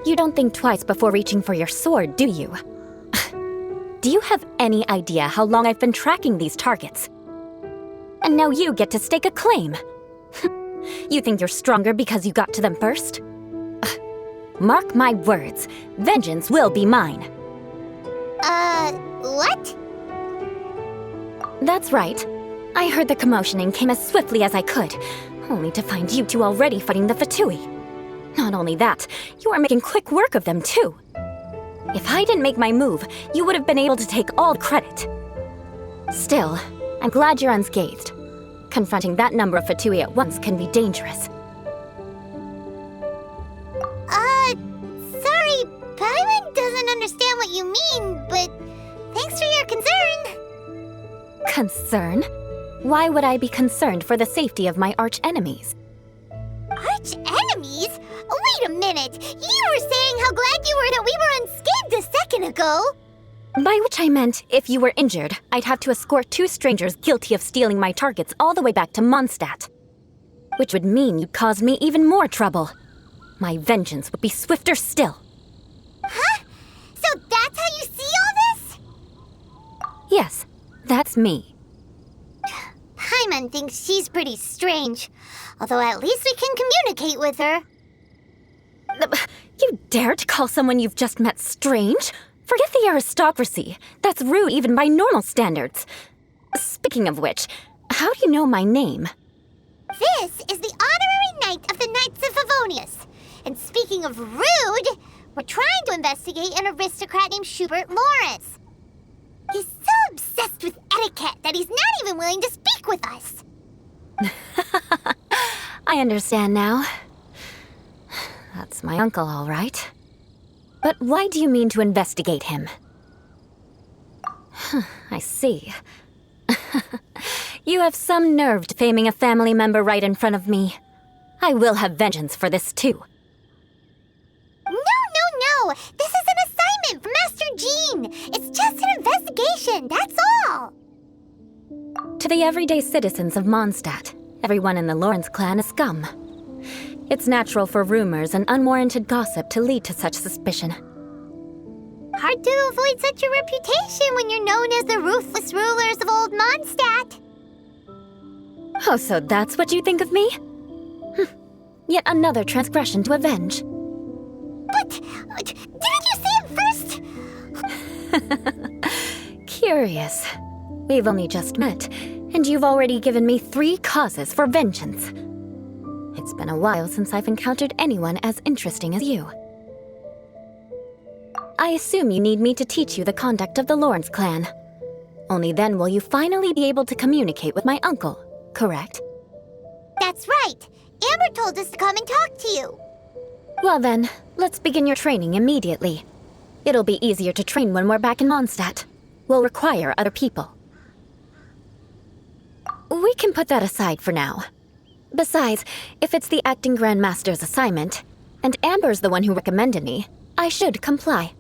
You don't think twice before reaching for your sword, do you? Do you have any idea how long I've been tracking these targets? And now you get to stake a claim. You think you're stronger because you got to them first? Mark my words, vengeance will be mine. What? That's right. I heard the commotion and came as swiftly as I could, only to find you two already fighting the Fatui. Not only that, you are making quick work of them too. If I didn't make my move, you would have been able to take all the credit. Still, I'm glad you're unscathed. Confronting that number of Fatui at once can be dangerous. Sorry, Paimon doesn't understand what you mean, but thanks for your concern. Concern? Why would I be concerned for the safety of my arch-enemies? Arch-enemies? Wait a minute! You were saying how glad you were that we were unscathed a second ago! By which I meant, if you were injured, I'd have to escort 2 strangers guilty of stealing my targets all the way back to Mondstadt. Which would mean you'd cause me even more trouble. My vengeance would be swifter still. Huh? So that's how you see all this? Yes, that's me. Paimon thinks she's pretty strange. Although at least we can communicate with her. You dare to call someone you've just met strange? Forget the aristocracy. That's rude even by normal standards. Speaking of which, how do you know my name? This is the honorary knight of the Knights of Favonius. And speaking of rude, we're trying to investigate an aristocrat named Schubert Lawrence. He's so obsessed with etiquette that he's not even willing to speak with us. I understand now. That's my uncle, all right. But why do you mean to investigate him? I see. You have some nerve defaming a family member right in front of me. I will have vengeance for this too. No! This is an assignment from Master Jean! It's just an investigation, that's all! To the everyday citizens of Mondstadt, everyone in the Lawrence clan is scum. It's natural for rumors and unwarranted gossip to lead to such suspicion. Hard to avoid such a reputation when you're known as the ruthless rulers of old Mondstadt. Oh, so that's what you think of me? Yet another transgression to avenge. But didn't you say it first? Curious. We've only just met, and you've already given me 3 causes for vengeance. It's been a while since I've encountered anyone as interesting as you. I assume you need me to teach you the conduct of the Lawrence clan. Only then will you finally be able to communicate with my uncle, correct? That's right. Amber told us to come and talk to you. Well then, let's begin your training immediately. It'll be easier to train when we're back in Mondstadt. We'll require other people. We can put that aside for now. Besides, if it's the acting Grandmaster's assignment, and Amber's the one who recommended me, I should comply.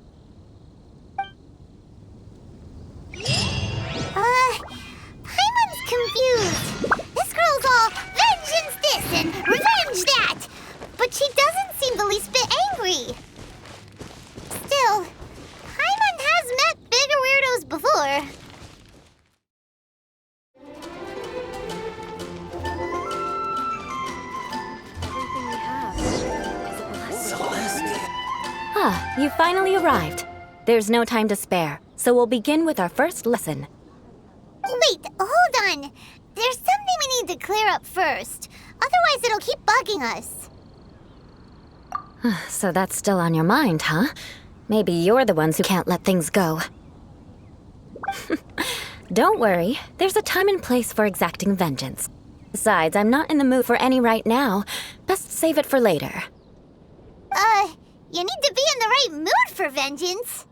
Paimon's confused. This girl's all vengeance this and revenge that. But she doesn't seem the least bit angry. Still, Paimon has met bigger weirdos before. Ah, you finally arrived. There's no time to spare, so we'll begin with our first lesson. Wait, hold on. There's something we need to clear up first. Otherwise, it'll keep bugging us. So that's still on your mind, huh? Maybe you're the ones who can't let things go. Don't worry, there's a time and place for exacting vengeance. Besides, I'm not in the mood for any right now. Best save it for later. You need to be in the right mood for vengeance.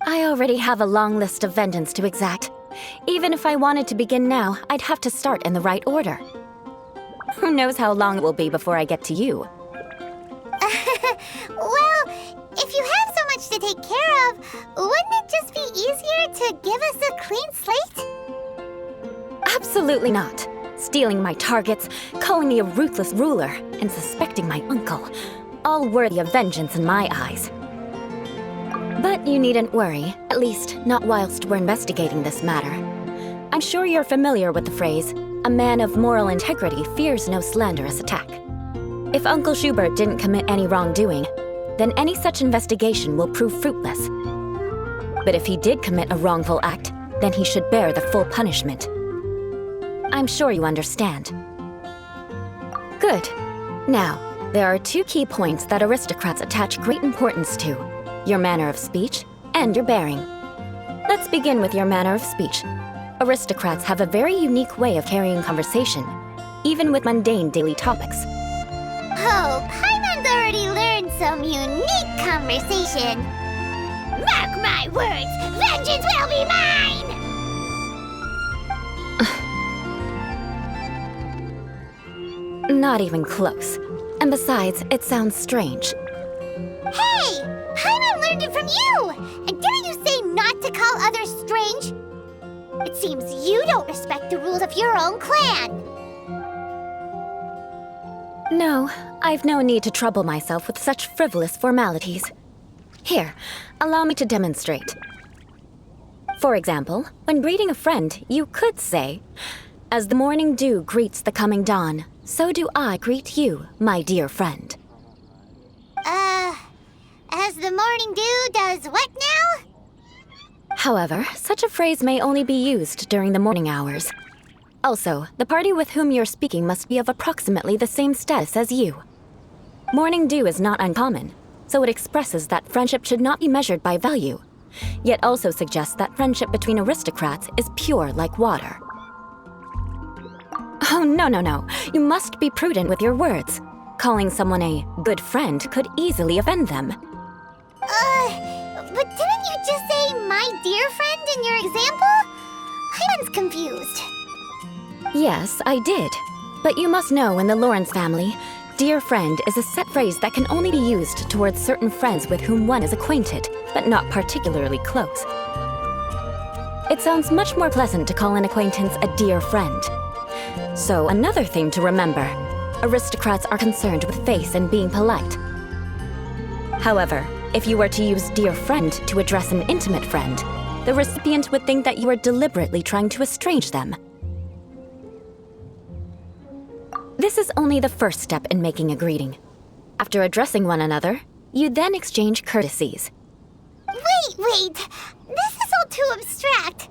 I already have a long list of vengeance to exact. Even if I wanted to begin now, I'd have to start in the right order. Who knows how long it will be before I get to you? Well, if you have so much to take care of, wouldn't it just be easier to give us a clean slate? Absolutely not. Stealing my targets, calling me a ruthless ruler, and suspecting my uncle. All worthy of vengeance in my eyes. But you needn't worry, at least not whilst we're investigating this matter. I'm sure you're familiar with the phrase, a man of moral integrity fears no slanderous attack. If Uncle Schubert didn't commit any wrongdoing, then any such investigation will prove fruitless. But if he did commit a wrongful act, then he should bear the full punishment. I'm sure you understand. Good. Now, there are two key points that aristocrats attach great importance to: your manner of speech and your bearing. Let's begin with your manner of speech. Aristocrats have a very unique way of carrying conversation, even with mundane daily topics. Oh, Paimon's already learned some unique conversation. Mark my words, vengeance will be mine! Not even close. And besides, it sounds strange. Hey! Paimon learned it from you! And didn't you say not to call others strange? It seems you don't respect the rules of your own clan. No, I've no need to trouble myself with such frivolous formalities. Here, allow me to demonstrate. For example, when greeting a friend, you could say, "As the morning dew greets the coming dawn, so do I greet you, my dear friend." As the morning dew does what now? However, such a phrase may only be used during the morning hours. Also, the party with whom you're speaking must be of approximately the same status as you. Morning dew is not uncommon, so it expresses that friendship should not be measured by value, yet also suggests that friendship between aristocrats is pure like water. Oh, no. You must be prudent with your words. Calling someone a good friend could easily offend them. But didn't you just say my dear friend in your example? Paimon's confused. Yes, I did. But you must know in the Lawrence family, dear friend is a set phrase that can only be used towards certain friends with whom one is acquainted, but not particularly close. It sounds much more pleasant to call an acquaintance a dear friend. So another thing to remember, aristocrats are concerned with face and being polite. However, if you were to use dear friend to address an intimate friend, the recipient would think that you are deliberately trying to estrange them. This is only the first step in making a greeting. After addressing one another, you then exchange courtesies. Wait! This is all too abstract.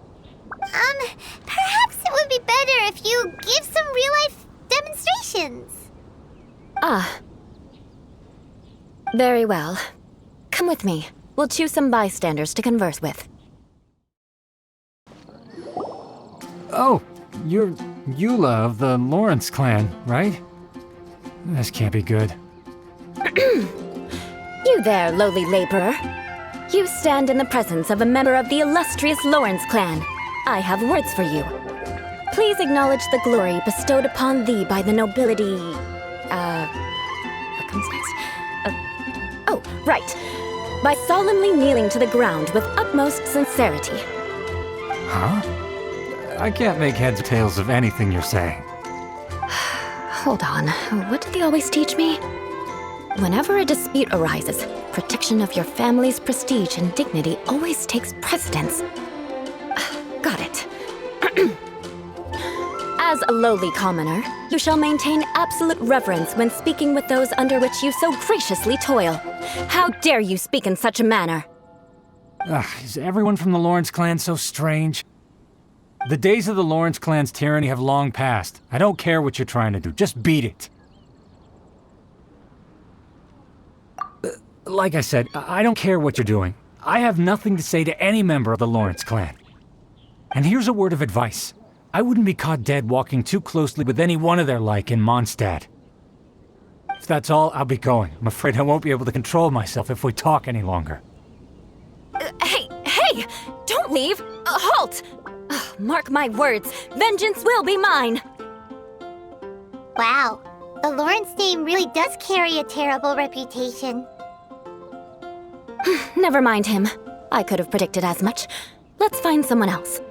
Perhaps it would be better if you give some real-life demonstrations. Ah. Very well. Come with me. We'll choose some bystanders to converse with. Oh, you're Eula of the Lawrence clan, right? This can't be good. You there, lowly laborer. You stand in the presence of a member of the illustrious Lawrence clan. I have words for you. Please acknowledge the glory bestowed upon thee by the nobility... what comes next? Oh, right. By solemnly kneeling to the ground with utmost sincerity. Huh? I can't make heads or tails of anything you're saying. Hold on. What did they always teach me? Whenever a dispute arises, protection of your family's prestige and dignity always takes precedence. Got it. As a lowly commoner, you shall maintain absolute reverence when speaking with those under which you so graciously toil. How dare you speak in such a manner? Is everyone from the Lawrence clan so strange? The days of the Lawrence clan's tyranny have long passed. I don't care what you're trying to do, just beat it. Like I said, I don't care what you're doing. I have nothing to say to any member of the Lawrence clan. And here's a word of advice. I wouldn't be caught dead walking too closely with any one of their like in Mondstadt. If that's all, I'll be going. I'm afraid I won't be able to control myself if we talk any longer. Hey! Don't leave! Halt! Mark my words, vengeance will be mine! Wow, the Lawrence name really does carry a terrible reputation. Never mind him. I could have predicted as much. Let's find someone else.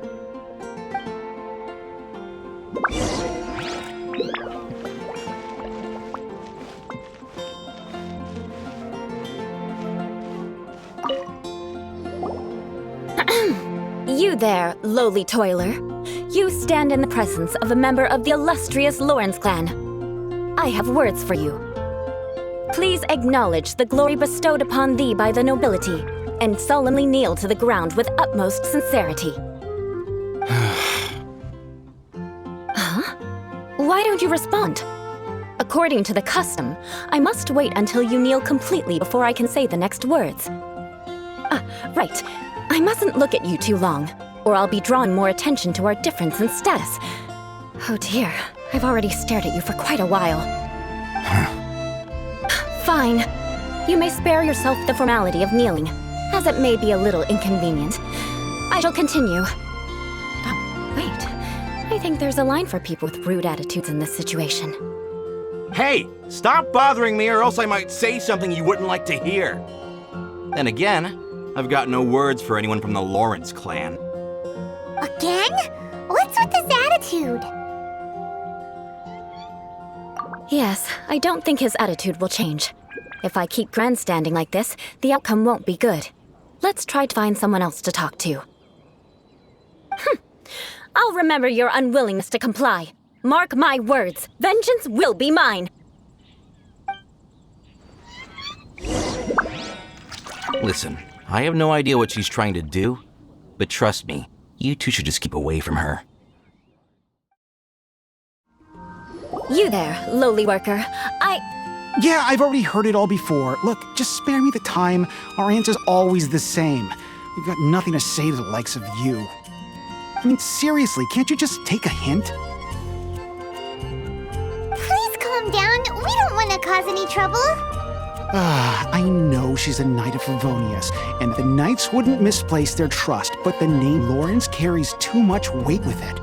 You there, lowly toiler. You stand in the presence of a member of the illustrious Lawrence clan. I have words for you. Please acknowledge the glory bestowed upon thee by the nobility, and solemnly kneel to the ground with utmost sincerity. Huh? Why don't you respond? According to the custom, I must wait until you kneel completely before I can say the next words. Right. I mustn't look at you too long, or I'll be drawing more attention to our difference in status. Oh dear, I've already stared at you for quite a while. Fine. You may spare yourself the formality of kneeling, as it may be a little inconvenient. I shall continue. Oh, wait. I think there's a line for people with rude attitudes in this situation. Hey, stop bothering me or else I might say something you wouldn't like to hear. Then again, I've got no words for anyone from the Lawrence clan. Again? What's with this attitude? Yes, I don't think his attitude will change. If I keep grandstanding like this, the outcome won't be good. Let's try to find someone else to talk to. I'll remember your unwillingness to comply. Mark my words, vengeance will be mine. Listen, I have no idea what she's trying to do, but trust me, you two should just keep away from her. You there, lowly worker. Yeah, I've already heard it all before. Look, just spare me the time. Our answer's always the same. We've got nothing to say to the likes of you. I mean, seriously, can't you just take a hint? Please calm down. We don't want to cause any trouble. I know she's a knight of Favonius, and the knights wouldn't misplace their trust, but the name Lawrence carries too much weight with it.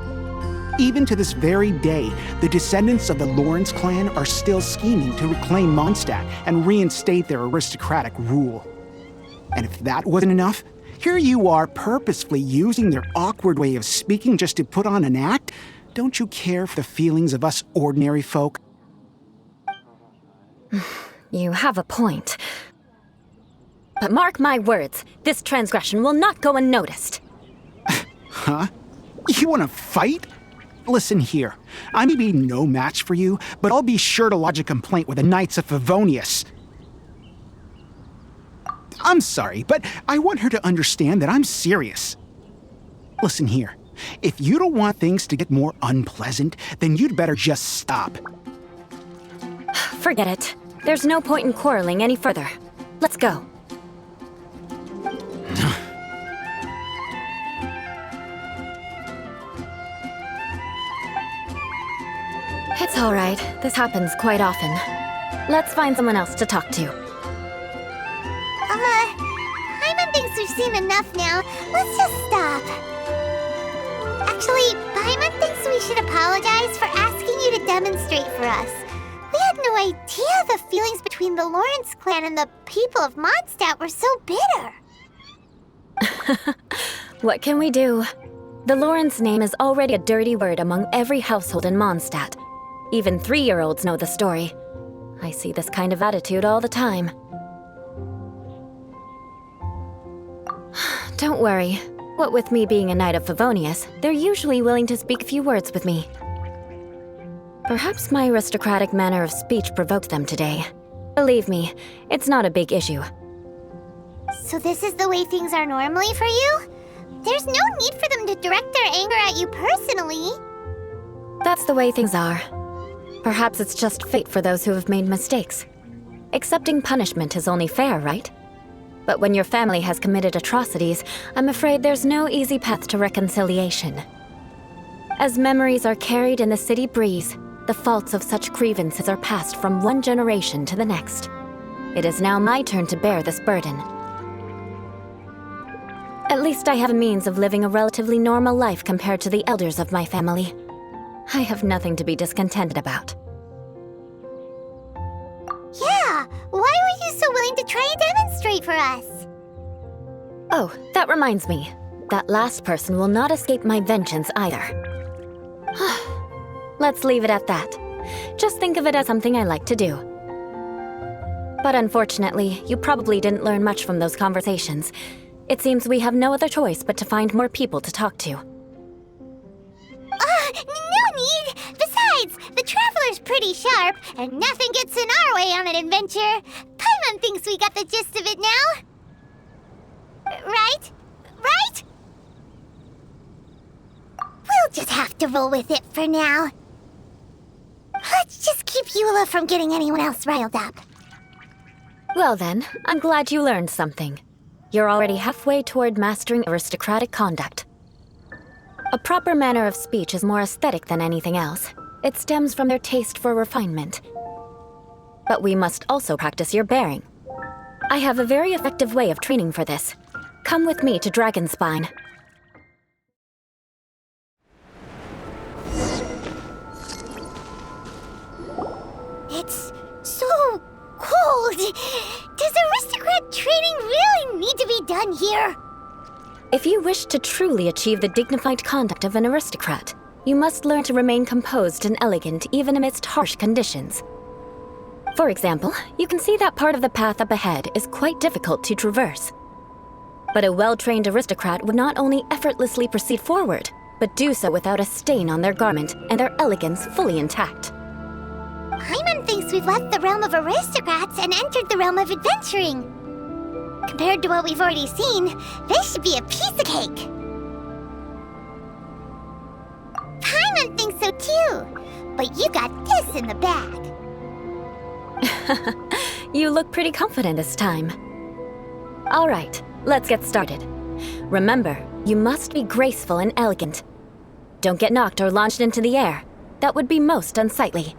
Even to this very day, the descendants of the Lawrence clan are still scheming to reclaim Mondstadt and reinstate their aristocratic rule. And if that wasn't enough, here you are purposefully using their awkward way of speaking just to put on an act? Don't you care for the feelings of us ordinary folk? You have a point. But mark my words, this transgression will not go unnoticed. Huh? You want to fight? Listen here, I may be no match for you, but I'll be sure to lodge a complaint with the Knights of Favonius. I'm sorry, but I want her to understand that I'm serious. Listen here, if you don't want things to get more unpleasant, then you'd better just stop. Forget it. There's no point in quarreling any further. Let's go. It's all right. This happens quite often. Let's find someone else to talk to. Paimon thinks we've seen enough now. Let's just stop. Actually, Paimon thinks we should apologize for asking you to demonstrate for us. We had no idea the feelings between the Lawrence clan and the people of Mondstadt were so bitter. What can we do? The Lawrence name is already a dirty word among every household in Mondstadt. Even 3-year-olds know the story. I see this kind of attitude all the time. Don't worry. What with me being a knight of Favonius, they're usually willing to speak a few words with me. Perhaps my aristocratic manner of speech provoked them today. Believe me, it's not a big issue. So this is the way things are normally for you? There's no need for them to direct their anger at you personally. That's the way things are. Perhaps it's just fate for those who have made mistakes. Accepting punishment is only fair, right? But when your family has committed atrocities, I'm afraid there's no easy path to reconciliation. As memories are carried in the city breeze, the faults of such grievances are passed from one generation to the next. It is now my turn to bear this burden. At least I have a means of living a relatively normal life compared to the elders of my family. I have nothing to be discontented about. Yeah, why were you so willing to try and demonstrate for us? Oh, that reminds me. That last person will not escape my vengeance either. Let's leave it at that. Just think of it as something I like to do. But unfortunately, you probably didn't learn much from those conversations. It seems we have no other choice but to find more people to talk to. No need! Besides, the Traveler's pretty sharp, and nothing gets in our way on an adventure. Paimon thinks we got the gist of it now. Right? Right? We'll just have to roll with it for now. Let's just keep Eula from getting anyone else riled up. Well then, I'm glad you learned something. You're already halfway toward mastering aristocratic conduct. A proper manner of speech is more aesthetic than anything else. It stems from their taste for refinement. But we must also practice your bearing. I have a very effective way of training for this. Come with me to Dragonspine. It's so cold. Does aristocrat training really need to be done here? If you wish to truly achieve the dignified conduct of an aristocrat, you must learn to remain composed and elegant even amidst harsh conditions. For example, you can see that part of the path up ahead is quite difficult to traverse. But a well-trained aristocrat would not only effortlessly proceed forward, but do so without a stain on their garment and their elegance fully intact. Paimon thinks we've left the realm of aristocrats and entered the realm of adventuring. Compared to what we've already seen, this should be a piece of cake. Paimon thinks so too, but you got this in the bag. You look pretty confident this time. All right, let's get started. Remember, you must be graceful and elegant. Don't get knocked or launched into the air. That would be most unsightly.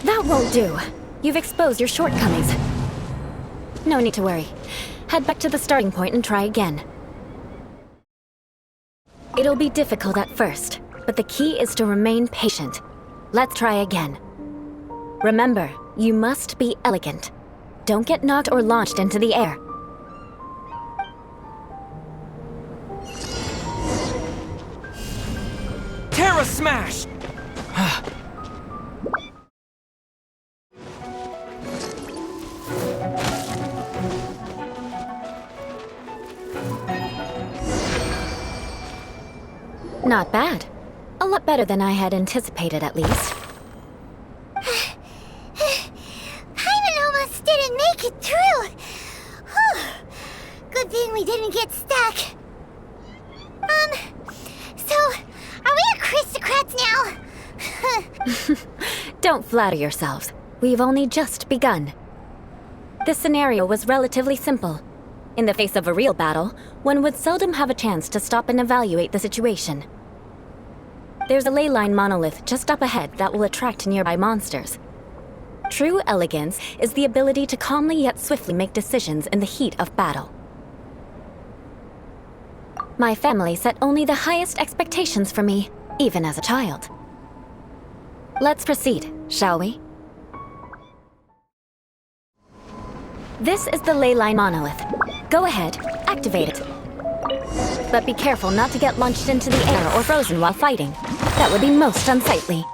That won't do. You've exposed your shortcomings. No need to worry. Head back to the starting point and try again. It'll be difficult at first, but the key is to remain patient. Let's try again. Remember, you must be elegant. Don't get knocked or launched into the air. Terra Smash! Not bad. A lot better than I had anticipated, at least. Paimon almost didn't make it through. Whew. Good thing we didn't get stuck. So, are we aristocrats now? Don't flatter yourselves. We've only just begun. This scenario was relatively simple. In the face of a real battle, one would seldom have a chance to stop and evaluate the situation. There's a ley line monolith just up ahead that will attract nearby monsters. True elegance is the ability to calmly yet swiftly make decisions in the heat of battle. My family set only the highest expectations for me, even as a child. Let's proceed, shall we? This is the ley line monolith. Go ahead, activate it. But be careful not to get launched into the air or frozen while fighting. That would be most unsightly.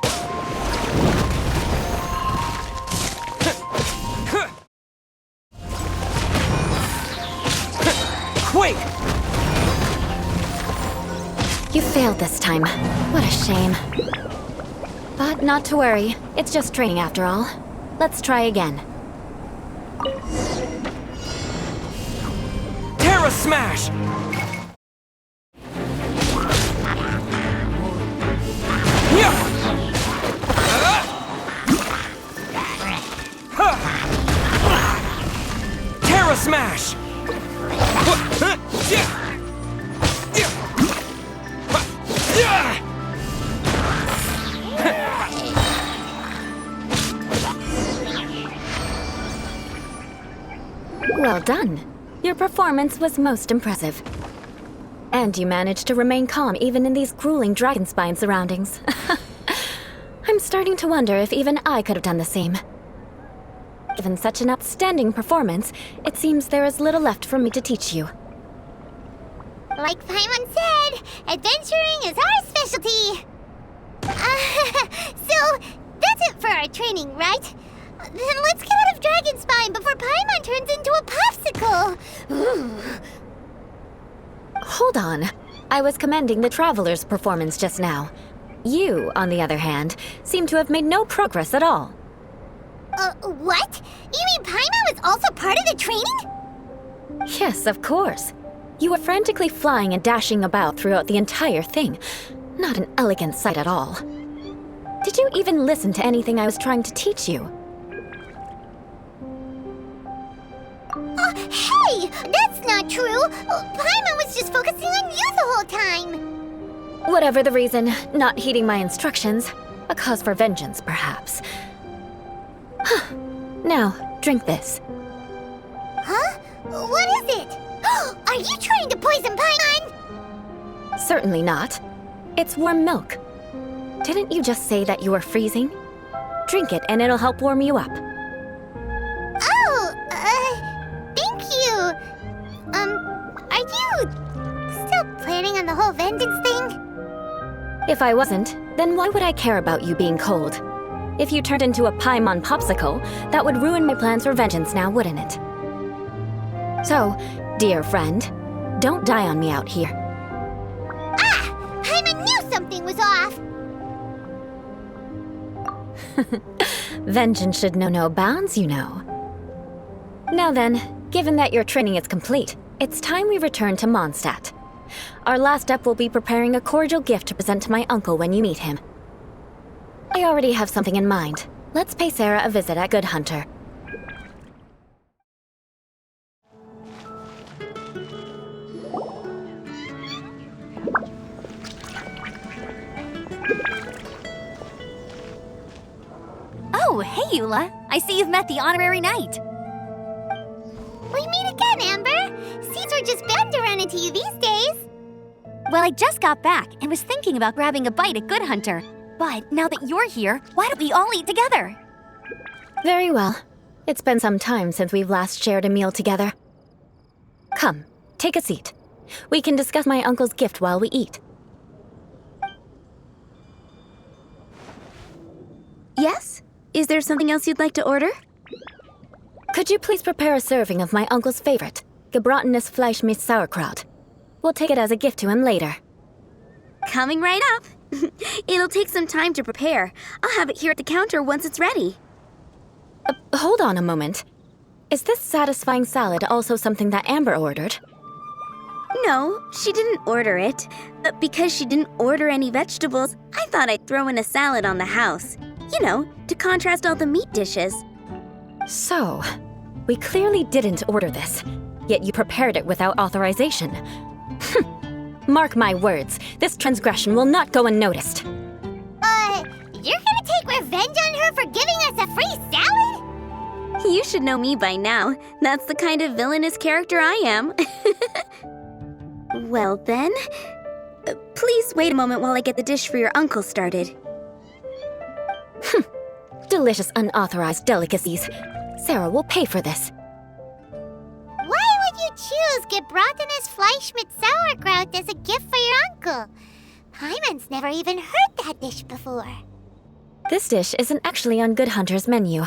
Quake! You failed this time. What a shame. But not to worry. It's just training after all. Let's try again. Terra Smash! Terra Smash! Well done. Your performance was most impressive. And you managed to remain calm even in these grueling Dragonspine surroundings. I'm I'm starting to wonder if even I could have done the same. Given such an outstanding performance, it seems there is little left for me to teach you. Like Paimon said, adventuring is our specialty. So, that's it for our training, right? Then let's get out of Dragonspine before Paimon turns into a popsicle. Hold on. I was commending the Traveler's performance just now. You, on the other hand, seem to have made no progress at all. What? You mean Paimon was also part of the training? Yes, of course. You were frantically flying and dashing about throughout the entire thing. Not an elegant sight at all. Did you even listen to anything I was trying to teach you? Hey! That's not true! Paimon was just focusing on you the whole time! Whatever the reason, not heeding my instructions. A cause for vengeance, perhaps. Now, drink this. Huh? What is it? Are you trying to poison Paimon? Certainly not. It's warm milk. Didn't you just say that you were freezing? Drink it and it'll help warm you up. Oh, thank you. Are you still planning on the whole vengeance thing? If I wasn't, then why would I care about you being cold? If you turned into a Paimon popsicle, that would ruin my plans for vengeance now, wouldn't it? So, dear friend, don't die on me out here. Ah! Paimon knew something was off! Vengeance should know no bounds, you know. Now then, given that your training is complete, it's time we return to Mondstadt. Our last step will be preparing a cordial gift to present to my uncle when you meet him. I already have something in mind. Let's pay Sarah a visit at Good Hunter. Oh, hey, Eula. I see you've met the honorary knight. We meet again, Amber! Caesar just bound to run into you these days! Well, I just got back and was thinking about grabbing a bite at Good Hunter. But now that you're here, why don't we all eat together? Very well. It's been some time since we've last shared a meal together. Come, take a seat. We can discuss my uncle's gift while we eat. Yes? Is there something else you'd like to order? Could you please prepare a serving of my uncle's favorite, gebratenes Fleisch mit Sauerkraut? We'll take it as a gift to him later. Coming right up. It'll take some time to prepare. I'll have it here at the counter once it's ready. Hold on a moment. Is this satisfying salad also something that Amber ordered? No, she didn't order it. But because she didn't order any vegetables, I thought I'd throw in a salad on the house. You know, to contrast all the meat dishes. So, we clearly didn't order this, yet you prepared it without authorization. Mark my words, this transgression will not go unnoticed. You're gonna take revenge on her for giving us a free salad? You should know me by now. That's the kind of villainous character I am. Well then, please wait a moment while I get the dish for your uncle started. Delicious unauthorized delicacies. Sarah will pay for this. Why would you choose gebratenes Fleisch mit Sauerkraut as a gift for your uncle? Paimon's never even heard that dish before. This dish isn't actually on Good Hunter's menu.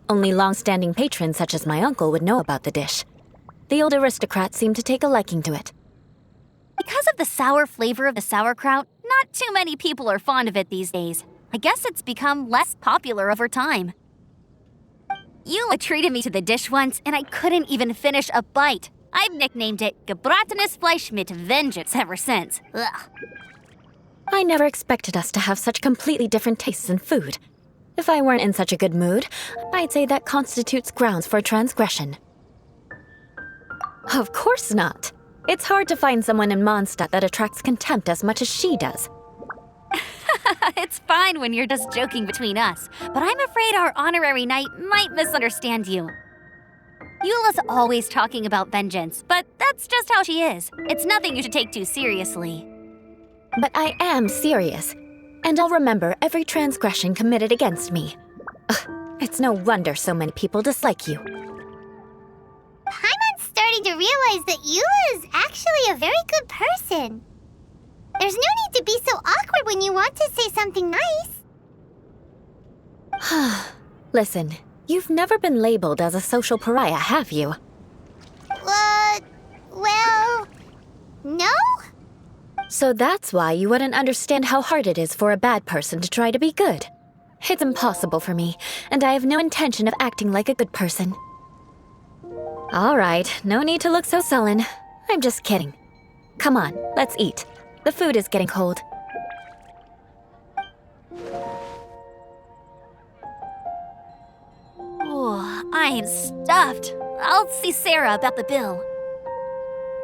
Only long-standing patrons such as my uncle would know about the dish. The old aristocrat seemed to take a liking to it. Because of the sour flavor of the sauerkraut, not too many people are fond of it these days. I guess it's become less popular over time. Eula treated me to the dish once, and I couldn't even finish a bite. I've nicknamed it gebratenes Fleisch mit Vengeance ever since. Ugh. I never expected us to have such completely different tastes in food. If I weren't in such a good mood, I'd say that constitutes grounds for transgression. Of course not. It's hard to find someone in Mondstadt that attracts contempt as much as she does. It's fine when you're just joking between us, but I'm afraid our honorary knight might misunderstand you. Eula's always talking about vengeance, but that's just how she is. It's nothing you should take too seriously. But I am serious. And I'll remember every transgression committed against me. Ugh, it's no wonder so many people dislike you. Paimon's starting to realize that Eula is actually a very good person. There's no need to be so awkward when you want to say something nice. Listen, you've never been labeled as a social pariah, have you? Well, no? So that's why you wouldn't understand how hard it is for a bad person to try to be good. It's impossible for me, and I have no intention of acting like a good person. All right, no need to look so sullen. I'm just kidding. Come on, let's eat. The food is getting cold. Oh, I am stuffed. I'll see Sarah about the bill.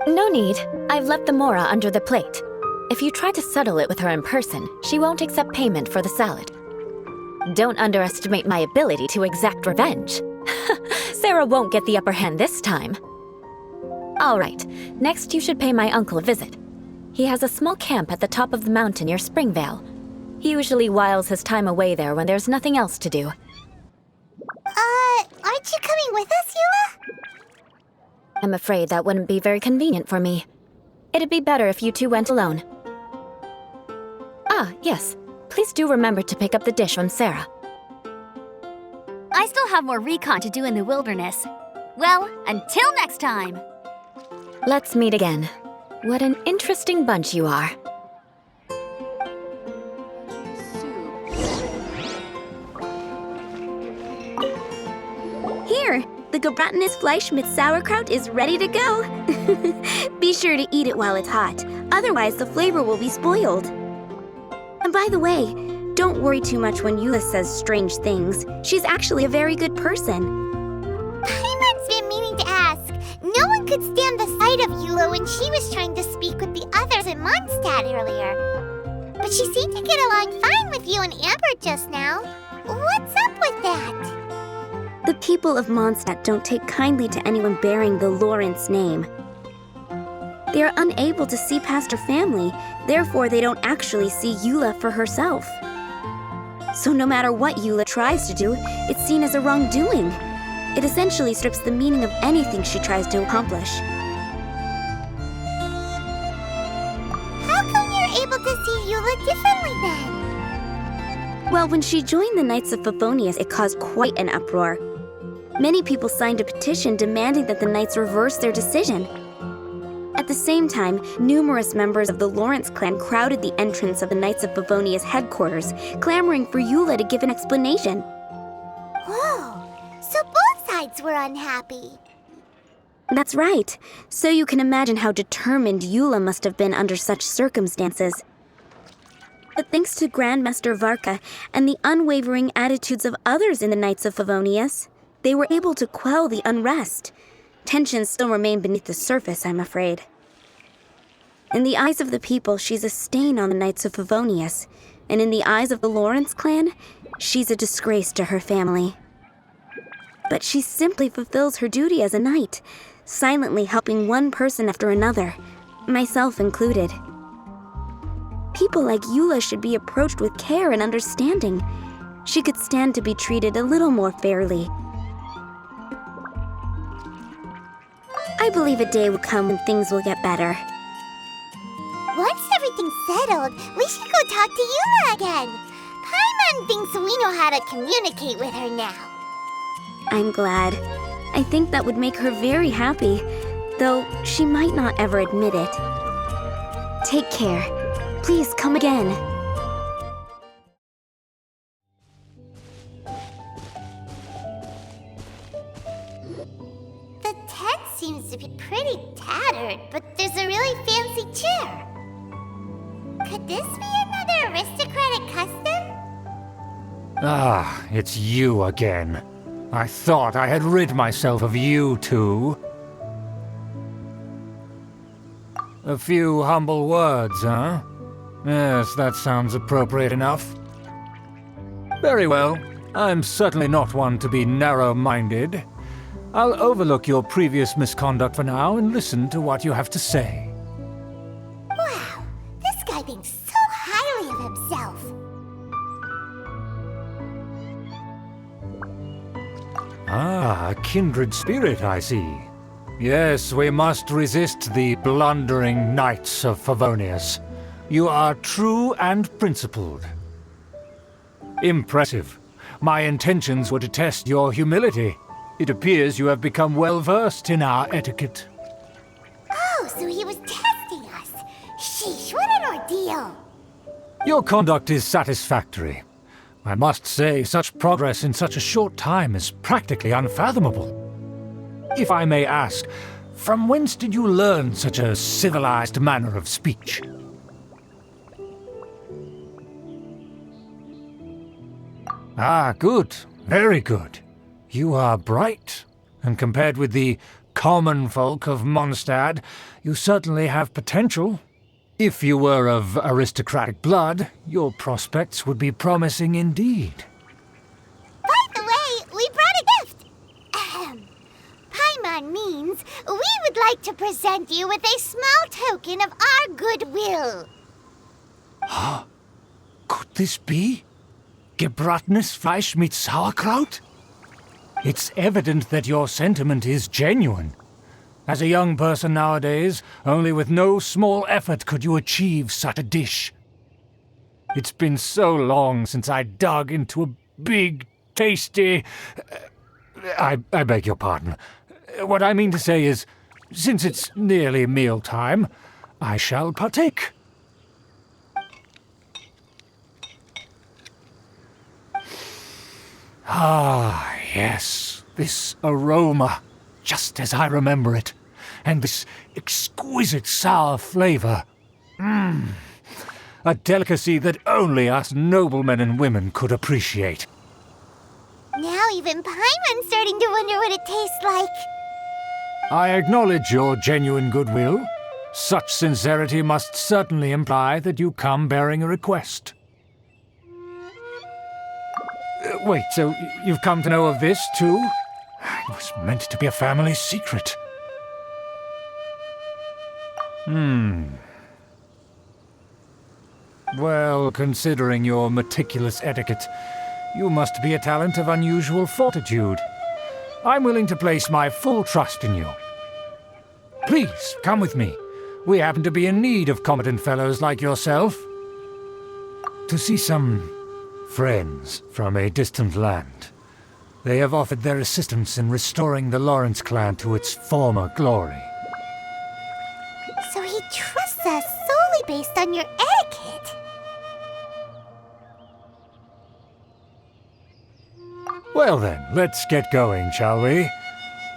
No need. I've left the mora under the plate. If you try to settle it with her in person, she won't accept payment for the salad. Don't underestimate my ability to exact revenge. Sarah won't get the upper hand this time. All right, next you should pay my uncle a visit. He has a small camp at the top of the mountain near Springvale. He usually whiles his time away there when there's nothing else to do. Aren't you coming with us, Eula? I'm afraid that wouldn't be very convenient for me. It'd be better if you two went alone. Ah, yes. Please do remember to pick up the dish from Sarah. I still have more recon to do in the wilderness. Well, until next time! Let's meet again. What an interesting bunch you are. Here, the gelatinous Fleisch mit sauerkraut is ready to go. Be sure to eat it while it's hot, otherwise the flavor will be spoiled. And by the way, don't worry too much when Eula says strange things. She's actually a very good person. Paimon's been meaning to ask. No one could stand the sight of Eula when she was trying to speak with the others in Mondstadt earlier. But she seemed to get along fine with you and Amber just now. What's up with that? The people of Mondstadt don't take kindly to anyone bearing the Lawrence name. They are unable to see past her family, therefore they don't actually see Eula for herself. So no matter what Eula tries to do, it's seen as a wrongdoing. It essentially strips the meaning of anything she tries to accomplish. How come you're able to see Eula differently then? Well, when she joined the Knights of Favonius, it caused quite an uproar. Many people signed a petition demanding that the Knights reverse their decision. At the same time, numerous members of the Lawrence clan crowded the entrance of the Knights of Favonius headquarters, clamoring for Eula to give an explanation. Whoa, so both sides were unhappy. That's right. So you can imagine how determined Eula must have been under such circumstances. But thanks to Grandmaster Varka and the unwavering attitudes of others in the Knights of Favonius, they were able to quell the unrest. Tensions still remain beneath the surface, I'm afraid. In the eyes of the people, she's a stain on the Knights of Favonius, and in the eyes of the Lawrence clan, she's a disgrace to her family. But she simply fulfills her duty as a knight, silently helping one person after another, myself included. People like Eula should be approached with care and understanding. She could stand to be treated a little more fairly. I believe a day will come when things will get better. Once everything's settled, we should go talk to Eula again. Paimon thinks we know how to communicate with her now. I'm glad. I think that would make her very happy, though she might not ever admit it. Take care. Please come again. The tent seems to be pretty tattered, but there's a really fancy chair. Could this be another aristocratic custom? Ah, it's you again. I thought I had rid myself of you two. A few humble words, huh? Yes, that sounds appropriate enough. Very well. I'm certainly not one to be narrow-minded. I'll overlook your previous misconduct for now and listen to what you have to say. Wow, this guy thinks so highly of himself. Ah, a kindred spirit, I see. Yes, we must resist the blundering knights of Favonius. You are true and principled. Impressive. My intentions were to test your humility. It appears you have become well versed in our etiquette. Oh, so he was testing us. Sheesh, what an ordeal. Your conduct is satisfactory. I must say, such progress in such a short time is practically unfathomable. If I may ask, from whence did you learn such a civilized manner of speech? Ah, good. Very good. You are bright, and compared with the common folk of Mondstadt, you certainly have potential. If you were of aristocratic blood, your prospects would be promising indeed. By the way, we brought a gift. Paimon means we would like to present you with a small token of our goodwill. Could this be? Gebratenes Fleisch mit Sauerkraut? It's evident that your sentiment is genuine. As a young person nowadays, only with no small effort could you achieve such a dish. It's been so long since I dug into a big, tasty... I beg your pardon. What I mean to say is, since it's nearly mealtime, I shall partake. Ah, yes, this aroma, just as I remember it, and this exquisite sour flavor. A delicacy that only us noblemen and women could appreciate. Now even Paimon's starting to wonder what it tastes like. I acknowledge your genuine goodwill. Such sincerity must certainly imply that you come bearing a request. Wait, so you've come to know of this, too? It was meant to be a family secret. Well, considering your meticulous etiquette, you must be a talent of unusual fortitude. I'm willing to place my full trust in you. Please, come with me. We happen to be in need of competent fellows like yourself. To see some friends from a distant land. They have offered their assistance in restoring the Lawrence clan to its former glory. So he trusts us solely based on your etiquette. Well then, let's get going, shall we?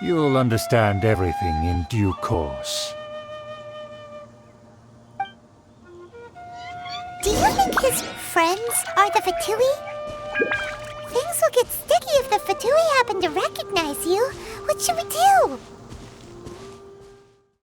You'll understand everything in due course. Do you think his friends are the Fatui? Things will get sticky if the Fatui happen to recognize you. What should we do?